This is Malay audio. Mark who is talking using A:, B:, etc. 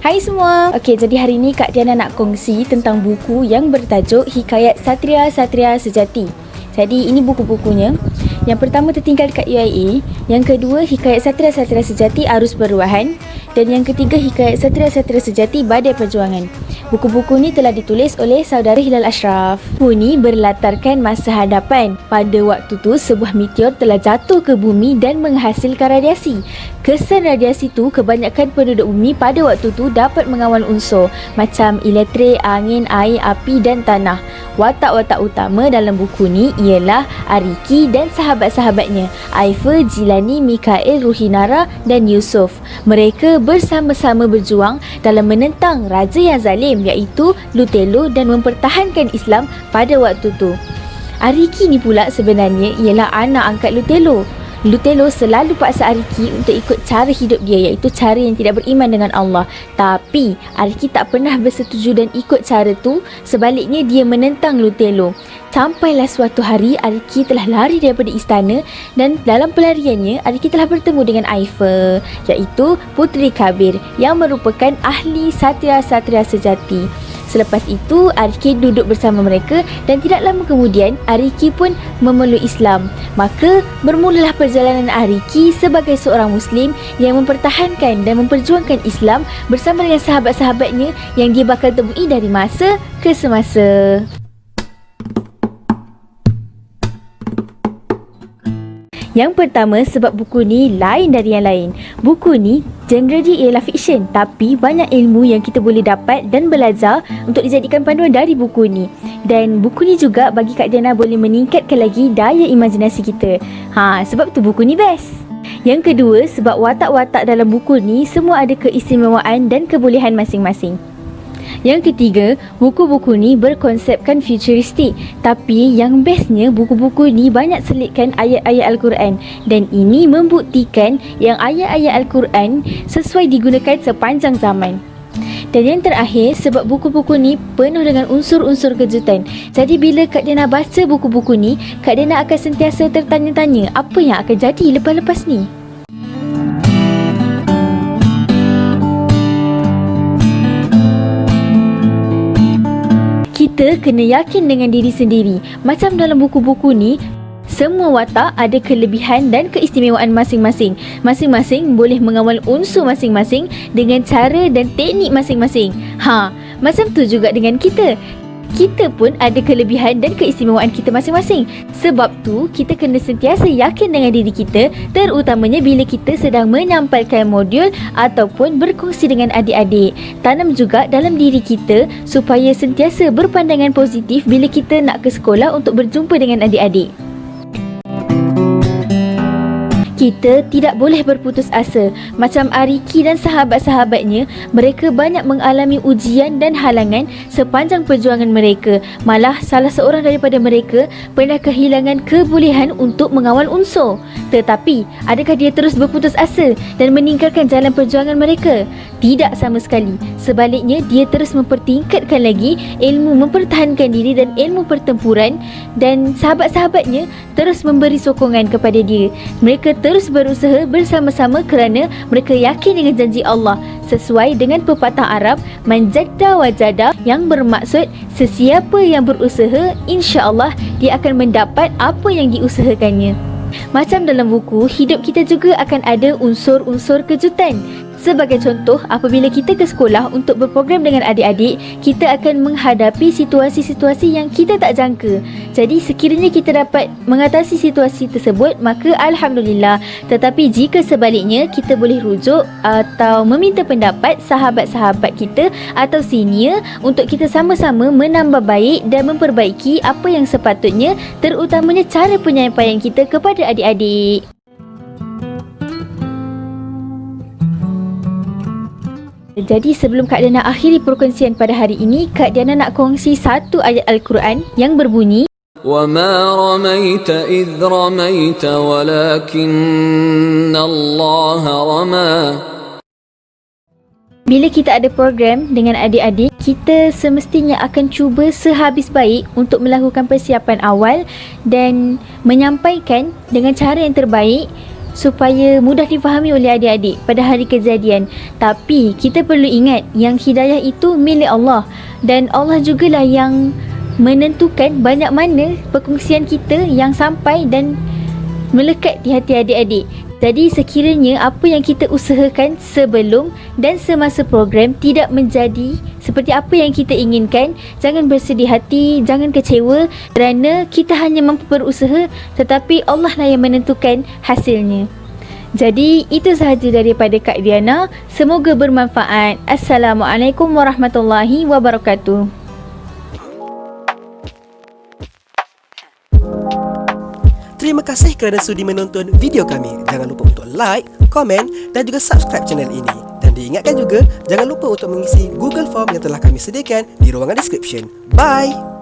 A: Hai semua. Okey, jadi hari ni Kak Diana nak kongsi tentang buku yang bertajuk Hikayat Satria-Satria Sejati. Jadi ini buku-bukunya. Yang pertama tertinggal dekat UIA, yang kedua Hikayat Satria-Satria Sejati Arus Perubahan, dan yang ketiga Hikayat Satria-Satria Sejati Badai Perjuangan. Buku-buku ni telah ditulis oleh saudara Hilal Ashraf. Buku ni berlatarkan masa hadapan. Pada waktu tu sebuah meteor telah jatuh ke bumi dan menghasilkan radiasi. Kesan radiasi tu kebanyakan penduduk bumi pada waktu tu dapat mengawal unsur macam elektrik, angin, air, api dan tanah. Watak-watak utama dalam buku ni ialah Ariki dan sahabat-sahabatnya, Aifa, Jilani, Mikael, Ruhinara dan Yusuf. Mereka bersama-sama berjuang dalam menentang raja yang zalim iaitu Lutello dan mempertahankan Islam pada waktu tu. Ariki ni pula sebenarnya ialah anak angkat Lutello. Lutello selalu paksa Ariki untuk ikut cara hidup dia iaitu cara yang tidak beriman dengan Allah. Tapi Ariki tak pernah bersetuju dan ikut cara tu. Sebaliknya dia menentang Lutello. Sampailah suatu hari Ariki telah lari daripada istana dan dalam pelariannya Ariki telah bertemu dengan Aifa iaitu Puteri Kabir yang merupakan ahli satria-satria sejati. Selepas itu, Ariki duduk bersama mereka dan tidak lama kemudian, Ariki pun memeluk Islam. Maka, bermulalah perjalanan Ariki sebagai seorang Muslim yang mempertahankan dan memperjuangkan Islam bersama dengan sahabat-sahabatnya yang dia bakal temui dari masa ke semasa. Yang pertama sebab buku ni lain dari yang lain. Buku ni genre dia ialah fiksyen tapi banyak ilmu yang kita boleh dapat dan belajar untuk dijadikan panduan dari buku ni. Dan buku ni juga bagi Kak Diana boleh meningkatkan lagi daya imajinasi kita. Sebab tu buku ni best. Yang kedua sebab watak-watak dalam buku ni semua ada keistimewaan dan kebolehan masing-masing. Yang ketiga, buku-buku ni berkonsepkan futuristik. Tapi yang bestnya buku-buku ni banyak selitkan ayat-ayat Al-Quran. Dan ini membuktikan yang ayat-ayat Al-Quran sesuai digunakan sepanjang zaman. Dan yang terakhir, sebab buku-buku ni penuh dengan unsur-unsur kejutan. Jadi bila Kak Diana baca buku-buku ni, Kak Diana akan sentiasa tertanya-tanya apa yang akan jadi lepas-lepas ni. Kita kena yakin dengan diri sendiri. Macam dalam buku-buku ni, semua watak ada kelebihan dan keistimewaan masing-masing. Masing-masing boleh mengawal unsur masing-masing dengan cara dan teknik masing-masing. Macam tu juga dengan kita. Kita pun ada kelebihan dan keistimewaan kita masing-masing. Sebab tu, kita kena sentiasa yakin dengan diri kita, terutamanya bila kita sedang menyampaikan modul ataupun berkongsi dengan adik-adik. Tanam juga dalam diri kita supaya sentiasa berpandangan positif bila kita nak ke sekolah untuk berjumpa dengan adik-adik. Kita tidak boleh berputus asa. Macam Ariki dan sahabat-sahabatnya, mereka banyak mengalami ujian dan halangan sepanjang perjuangan mereka. Malah salah seorang daripada mereka pernah kehilangan kebolehan untuk mengawal unsur. Tetapi, adakah dia terus berputus asa dan meninggalkan jalan perjuangan mereka? Tidak sama sekali. Sebaliknya, dia terus mempertingkatkan lagi ilmu mempertahankan diri dan ilmu pertempuran, dan sahabat-sahabatnya terus memberi sokongan kepada dia. Mereka terus berusaha bersama-sama kerana mereka yakin dengan janji Allah sesuai dengan pepatah Arab man jadda wajada yang bermaksud sesiapa yang berusaha insya-Allah dia akan mendapat apa yang diusahakannya. Macam dalam buku, hidup kita juga akan ada unsur-unsur kejutan. Sebagai contoh, apabila kita ke sekolah untuk berprogram dengan adik-adik, kita akan menghadapi situasi-situasi yang kita tak jangka. Jadi sekiranya kita dapat mengatasi situasi tersebut, maka Alhamdulillah. Tetapi jika sebaliknya, kita boleh rujuk atau meminta pendapat sahabat-sahabat kita atau senior untuk kita sama-sama menambah baik dan memperbaiki apa yang sepatutnya, terutamanya cara penyampaian kita kepada adik-adik. Jadi sebelum Kak Diana akhiri perkongsian pada hari ini, Kak Diana nak kongsi satu ayat Al-Quran yang berbunyi
B: وَمَا رَمَيْتَ إِذْ رَمَيْتَ وَلَكِنَّ اللَّهَ رَمَى.
A: Bila kita ada program dengan adik-adik, kita semestinya akan cuba sehabis baik untuk melakukan persiapan awal dan menyampaikan dengan cara yang terbaik supaya mudah difahami oleh adik-adik pada hari kejadian. Tapi kita perlu ingat yang hidayah itu milik Allah, dan Allah jugalah yang menentukan banyak mana perkongsian kita yang sampai dan melekat di hati adik-adik. Jadi sekiranya apa yang kita usahakan sebelum dan semasa program tidak menjadi seperti apa yang kita inginkan, jangan bersedih hati, jangan kecewa, kerana kita hanya mampu berusaha tetapi Allah lah yang menentukan hasilnya. Jadi itu sahaja daripada Kak Diana. Semoga bermanfaat. Assalamualaikum warahmatullahi wabarakatuh.
C: Terima kasih kerana sudi menonton video kami. Jangan lupa untuk like, komen dan juga subscribe channel ini. Dan diingatkan juga, jangan lupa untuk mengisi Google Form yang telah kami sediakan di ruangan description. Bye!